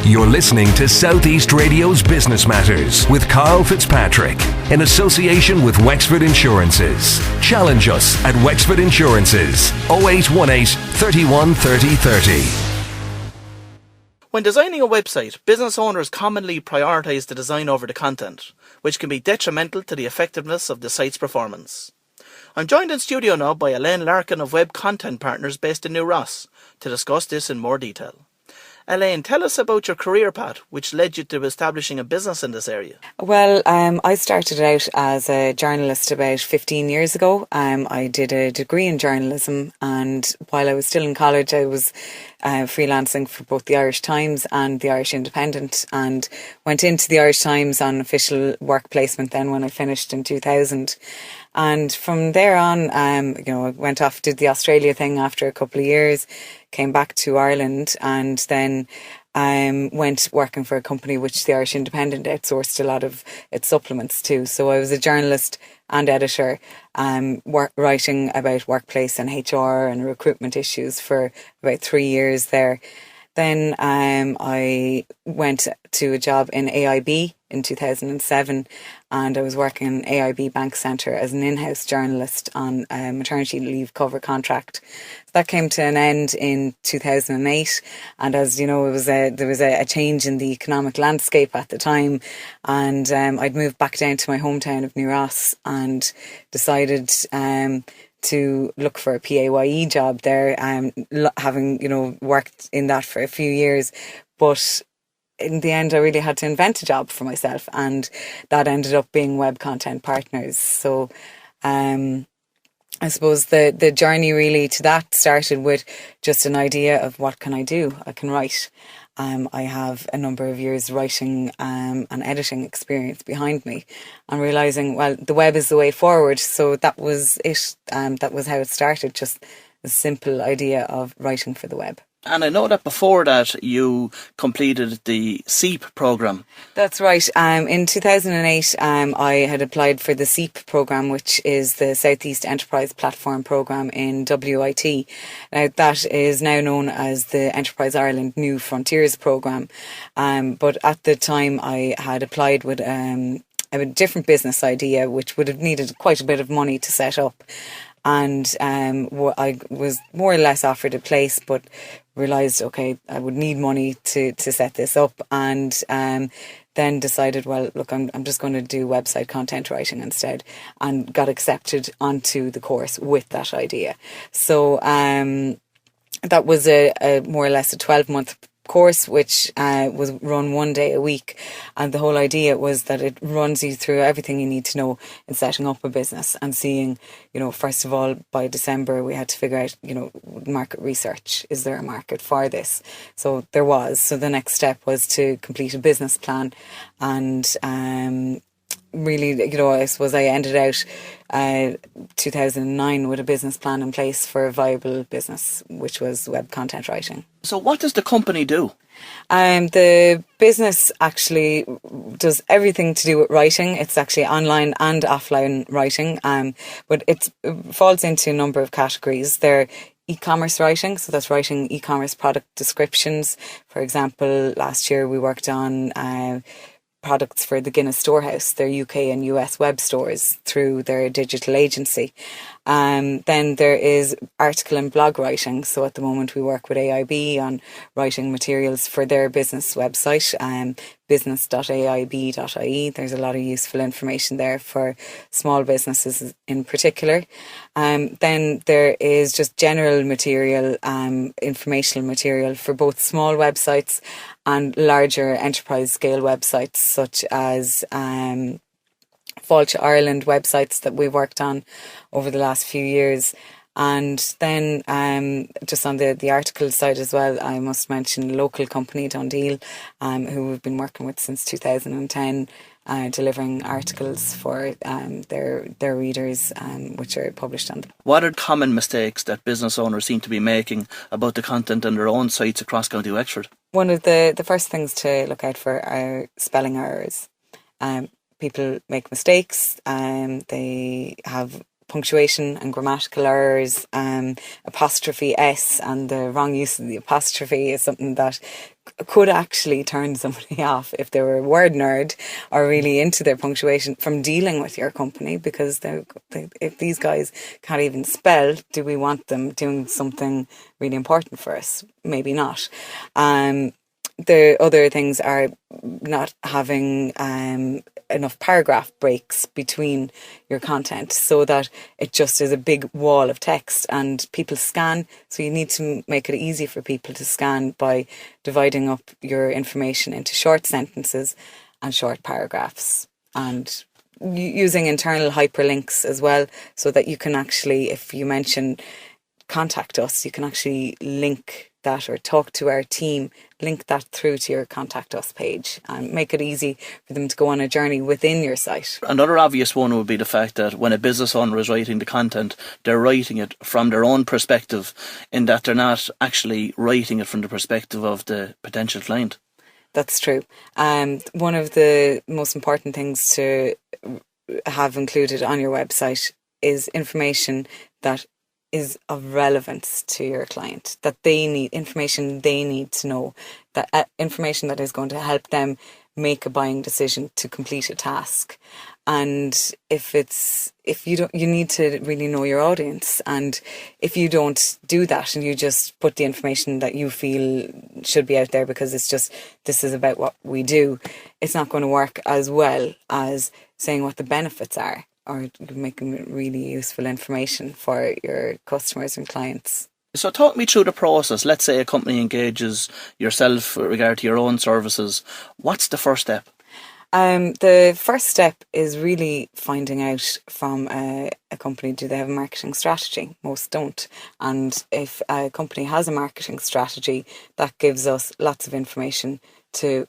You're listening to Southeast Radio's Business Matters with Karl Fitzpatrick in association with Wexford Insurances. Challenge us at Wexford Insurances 0818 31 30 30. When designing a website, business owners commonly prioritise the design over the content, which can be detrimental to the effectiveness of the site's performance. I'm joined in studio now by Elaine Larkin of Web Content Partners based in New Ross to discuss this in more detail. Elaine, tell us about your career path, which led you to establishing a business in this area. Well, I started out as a journalist about 15 years ago. I did a degree in journalism, and while I was still in college, I was freelancing for both the Irish Times and the Irish Independent, and went into the Irish Times on official work placement then when I finished in 2000. And from there on, I went off, did the Australia thing after a couple of years, came back to Ireland, and then went working for a company which the Irish Independent outsourced a lot of its supplements to. So I was a journalist and editor, writing about workplace and HR and recruitment issues for about 3 years there. Then I went to a job in AIB in 2007, and I was working in AIB Bank Centre as an in-house journalist on a maternity leave cover contract. That came to an end in 2008, and as you know, there was a change in the economic landscape at the time, and I'd moved back down to my hometown of New Ross and decided to look for a PAYE job there, having worked in that for a few years. But in the end, I really had to invent a job for myself, and that ended up being Web Content Partners. So I suppose the journey really to that started with just an idea of what can I do? I can write. I have a number of years writing and editing experience behind me, and realising, well, the web is the way forward. So that was it. That was how it started, just a simple idea of writing for the web. And I know that before that you completed the SEEP programme. That's right. In 2008, I had applied for the SEEP programme, which is the Southeast Enterprise Platform programme in WIT. Now, that is now known as the Enterprise Ireland New Frontiers programme. But at the time, I had applied with a different business idea, which would have needed quite a bit of money to set up. And I was more or less offered a place, but realised, okay, I would need money to set this up, and then decided, well, look, I'm just going to do website content writing instead, and got accepted onto the course with that idea. So that was a more or less a 12-month course, which was run 1 day a week, and the whole idea was that it runs you through everything you need to know in setting up a business and seeing, first of all, by December we had to figure out, market research. Is there a market for this? So there was. So the next step was to complete a business plan, and really, I suppose I ended out 2009 with a business plan in place for a viable business, which was web content writing. So what does the company do? The business actually does everything to do with writing. It's actually online and offline writing, but it falls into a number of categories. They're e-commerce writing, so that's writing e-commerce product descriptions. For example, last year we worked on products for the Guinness Storehouse, their UK and US web stores, through their digital agency. Then there is article and blog writing. So at the moment we work with AIB on writing materials for their business website, business.aib.ie. There's a lot of useful information there for small businesses in particular. Then there is just general material, informational material for both small websites and larger enterprise scale websites, such as Fáilte Ireland websites that we've worked on over the last few years. And then just on the article side as well, I must mention a local company, Dundee, who we've been working with since 2010, delivering articles for their readers, which are published on them. What are common mistakes that business owners seem to be making about the content on their own sites across County Wexford? One of the first things to look out for are spelling errors. People make mistakes, they have punctuation and grammatical errors, apostrophe S and the wrong use of the apostrophe is something that could actually turn somebody off if they were a word nerd or really into their punctuation from dealing with your company, because if these guys can't even spell, do we want them doing something really important for us? Maybe not. The other things are not having enough paragraph breaks between your content, so that it just is a big wall of text and people scan. So you need to make it easy for people to scan by dividing up your information into short sentences and short paragraphs, and using internal hyperlinks as well, so that you can actually, if you mention contact us, you can actually link that or talk to our team, link that through to your contact us page and make it easy for them to go on a journey within your site. Another obvious one would be the fact that when a business owner is writing the content, they're writing it from their own perspective, in that they're not actually writing it from the perspective of the potential client. That's true. One of the most important things to have included on your website is information that is of relevance to your client, that they need information they need to know, that information that is going to help them make a buying decision to complete a task. And you need to really know your audience, and if you don't do that and you just put the information that you feel should be out there because it's just, this is about what we do, it's not going to work as well as saying what the benefits are, or making really useful information for your customers and clients. So talk me through the process. Let's say a company engages yourself with regard to your own services. What's the first step? The first step is really finding out from a company, do they have a marketing strategy? Most don't. And if a company has a marketing strategy, that gives us lots of information to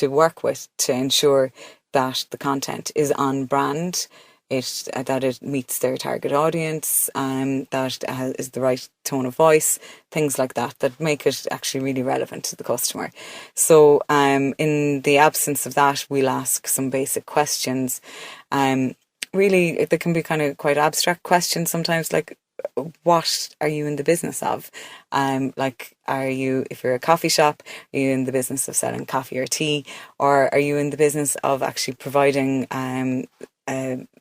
work with to ensure that the content is on brand, that it meets their target audience, that it is the right tone of voice, things like that make it actually really relevant to the customer. So in the absence of that, we'll ask some basic questions. Really, they can be kind of quite abstract questions sometimes, like, what are you in the business of? If you're a coffee shop, are you in the business of selling coffee or tea? Or are you in the business of actually providing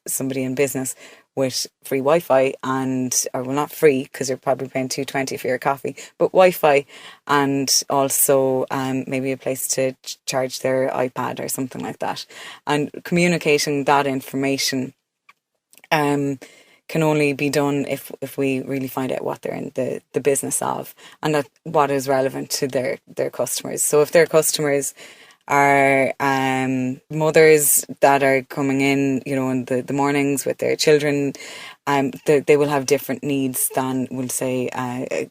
somebody in business with free Wi-Fi not free, because you're probably paying $2.20 for your coffee, but Wi-Fi, and also maybe a place to charge their iPad or something like that. And communicating that information can only be done if we really find out what they're in the business of, and that what is relevant to their customers. So if their customers are mothers that are coming in, in the mornings with their children, they will have different needs than, we'll say, a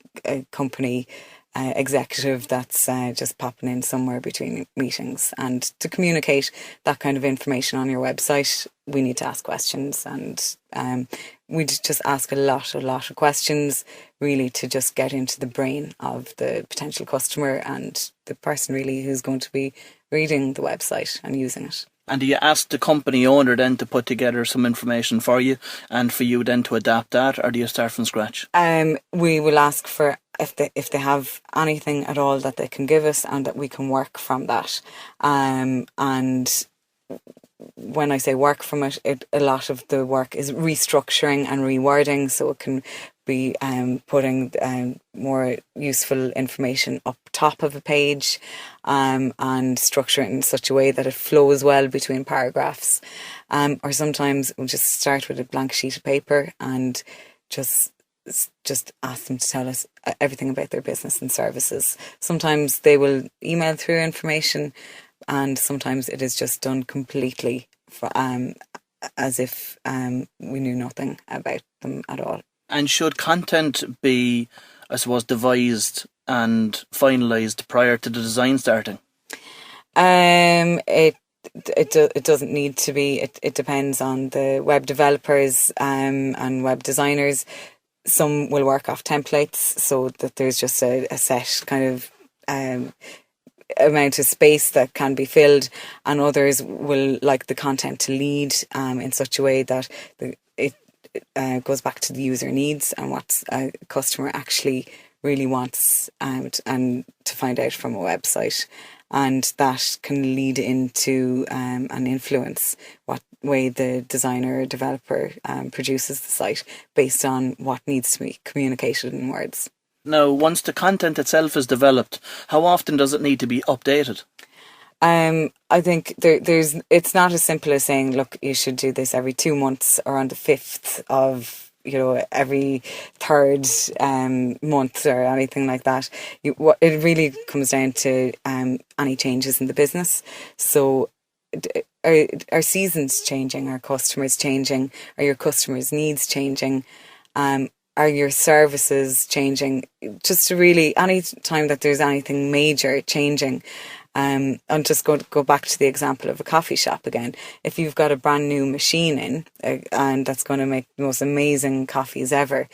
company executive that's just popping in somewhere between meetings. And to communicate that kind of information on your website, we need to ask questions, and we just ask a lot of questions, really, to just get into the brain of the potential customer and the person really who's going to be reading the website and using it. And do you ask the company owner then to put together some information for you, and for you then to adapt that, or do you start from scratch? We will ask for if they have anything at all that they can give us, and that we can work from that. And when I say work from it, a lot of the work is restructuring and rewording, so it can be putting more useful information up top of a page, and structure it in such a way that it flows well between paragraphs. Or sometimes we'll just start with a blank sheet of paper and just ask them to tell us everything about their business and services. Sometimes they will email through information, and sometimes it is just done completely as if we knew nothing about them at all. And should content be, I suppose, devised and finalised prior to the design starting? It doesn't need to be. It depends on the web developers and web designers. Some will work off templates, so that there's just a set kind of amount of space that can be filled, and others will like the content to lead in such a way that goes back to the user needs and what a customer actually really wants and to find out from a website. And that can lead into and influence what way the designer or developer produces the site based on what needs to be communicated in words. Now, once the content itself is developed, how often does it need to be updated? I think it's not as simple as saying, look, you should do this every 2 months or on the 5th of, every third month or anything like that. It really comes down to any changes in the business. So are seasons changing? Are customers changing? Are your customers' needs changing? Are your services changing? Just to really, any time that there's anything major changing, I'm just going to go back to the example of a coffee shop again. If you've got a brand new machine in and that's going to make the most amazing coffees ever,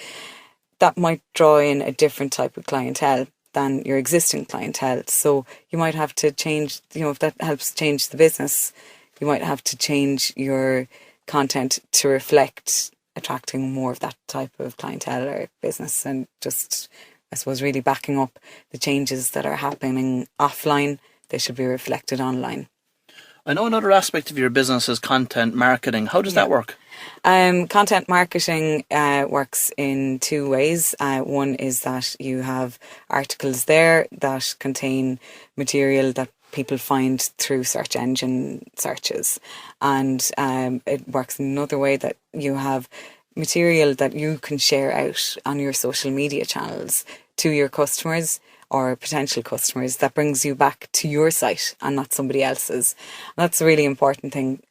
that might draw in a different type of clientele than your existing clientele. So you might have to change, if that helps change the business, you might have to change your content to reflect attracting more of that type of clientele or business, and just, I suppose, really backing up the changes that are happening offline. They should be reflected online. I know another aspect of your business is content marketing. How does that work? Content marketing works in 2 ways. One is that you have articles there that contain material that people find through search engine searches. And it works in another way that you have material that you can share out on your social media channels to your customers or potential customers that brings you back to your site and not somebody else's. And that's a really important thing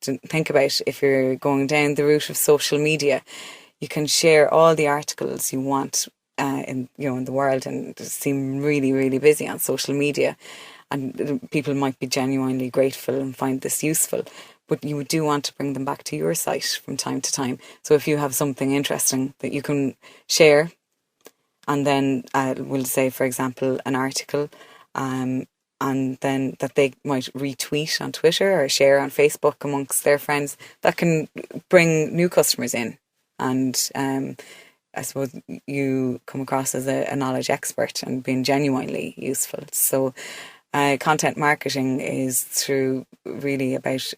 to think about if you're going down the route of social media. You can share all the articles you want in the world and seem really, really busy on social media. And people might be genuinely grateful and find this useful. But you do want to bring them back to your site from time to time. So if you have something interesting that you can share, and then we'll say, for example, an article, and then that they might retweet on Twitter or share on Facebook amongst their friends, that can bring new customers in. And I suppose you come across as a knowledge expert and being genuinely useful. So content marketing is through really about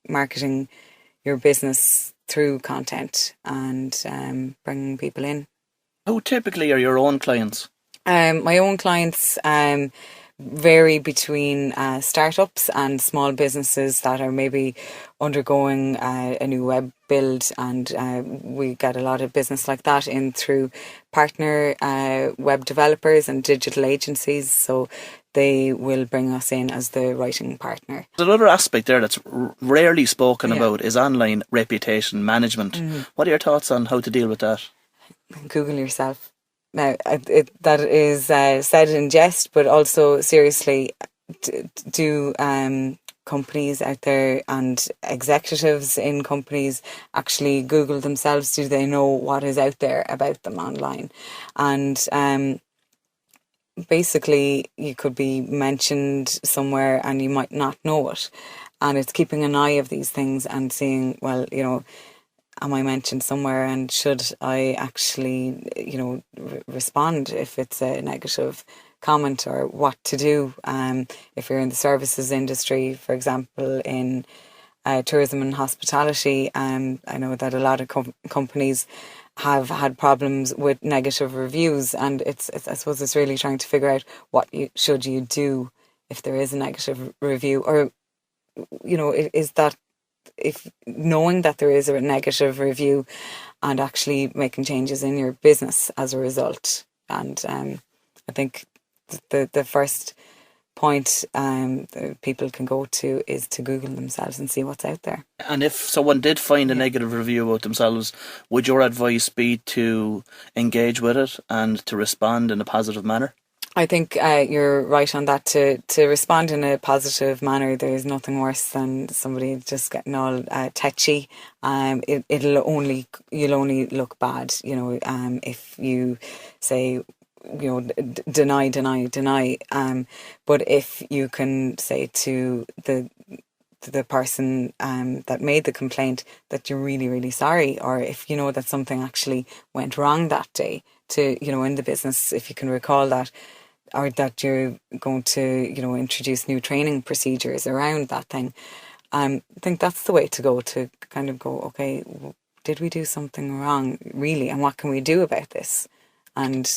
marketing your business through content and bringing people in. Who typically are your own clients? My own clients vary between startups and small businesses that are maybe undergoing a new web build, and we get a lot of business like that in through partner web developers and digital agencies. So they will bring us in as the writing partner. Another aspect there that's rarely spoken about is online reputation management. What are your thoughts on how to deal with that? Google yourself. Now, that is said in jest, but also seriously, do companies out there and executives in companies actually Google themselves? Do they know what is out there about them online? And basically, you could be mentioned somewhere and you might not know it. And it's keeping an eye of these things and seeing, well, am I mentioned somewhere, and should I actually, respond if it's a negative comment, or what to do if you're in the services industry, for example, in tourism and hospitality. I know that a lot of companies have had problems with negative reviews, and it's I suppose it's really trying to figure out what should you do if there is a negative review, or is that, if knowing that there is a negative review and actually making changes in your business as a result. And I think the first point that people can go to is to Google themselves and see what's out there. And if someone did find a negative review about themselves, would your advice be to engage with it and to respond in a positive manner? I think you're right on that. To respond in a positive manner, there is nothing worse than somebody just getting all tetchy. You'll only look bad, if you say, deny. But if you can say to the the person that made the complaint that you're really, really sorry, or if you know that something actually went wrong that day to, in the business, if you can recall that, or that you're going to, introduce new training procedures around that thing. I think that's the way to go, to kind of go, okay, did we do something wrong, really, and what can we do about this? And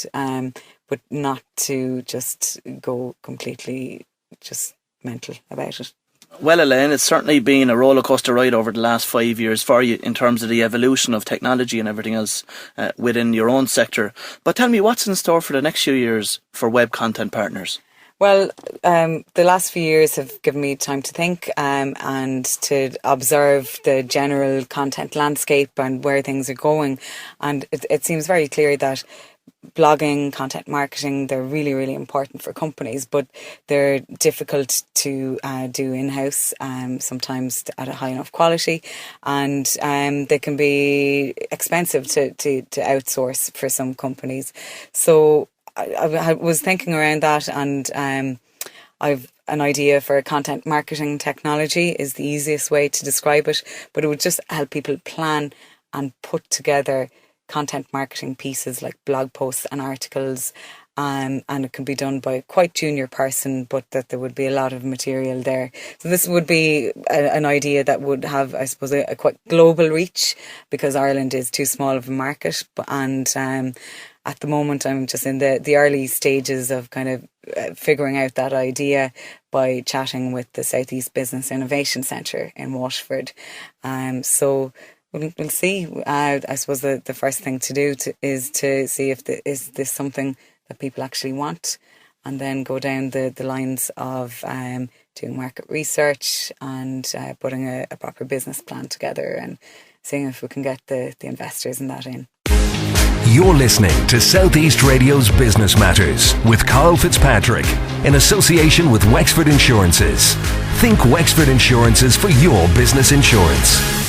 but not to just go completely just mental about it. Well, Elaine, it's certainly been a roller coaster ride over the last 5 years for you in terms of the evolution of technology and everything else within your own sector. But tell me, what's in store for the next few years for Web Content Partners? Well, the last few years have given me time to think and to observe the general content landscape and where things are going. And it seems very clear that blogging, content marketing, they're really, really important for companies, but they're difficult to do in-house, sometimes at a high enough quality, and they can be expensive to outsource for some companies. So I was thinking around that, and I've an idea for content marketing technology is the easiest way to describe it, but it would just help people plan and put together content marketing pieces like blog posts and articles, and it can be done by a quite junior person, but that there would be a lot of material there. So this would be an idea that would have, I suppose, a quite global reach, because Ireland is too small of a market. And at the moment, I'm just in the early stages of kind of figuring out that idea by chatting with the Southeast Business Innovation Centre in Waterford. So we'll see. I suppose the first thing to do is to see if is this something that people actually want, and then go down the lines of doing market research and putting a proper business plan together and seeing if we can get the investors in that in. You're listening to Southeast Radio's Business Matters with Karl Fitzpatrick in association with Wexford Insurances. Think Wexford Insurances for your business insurance.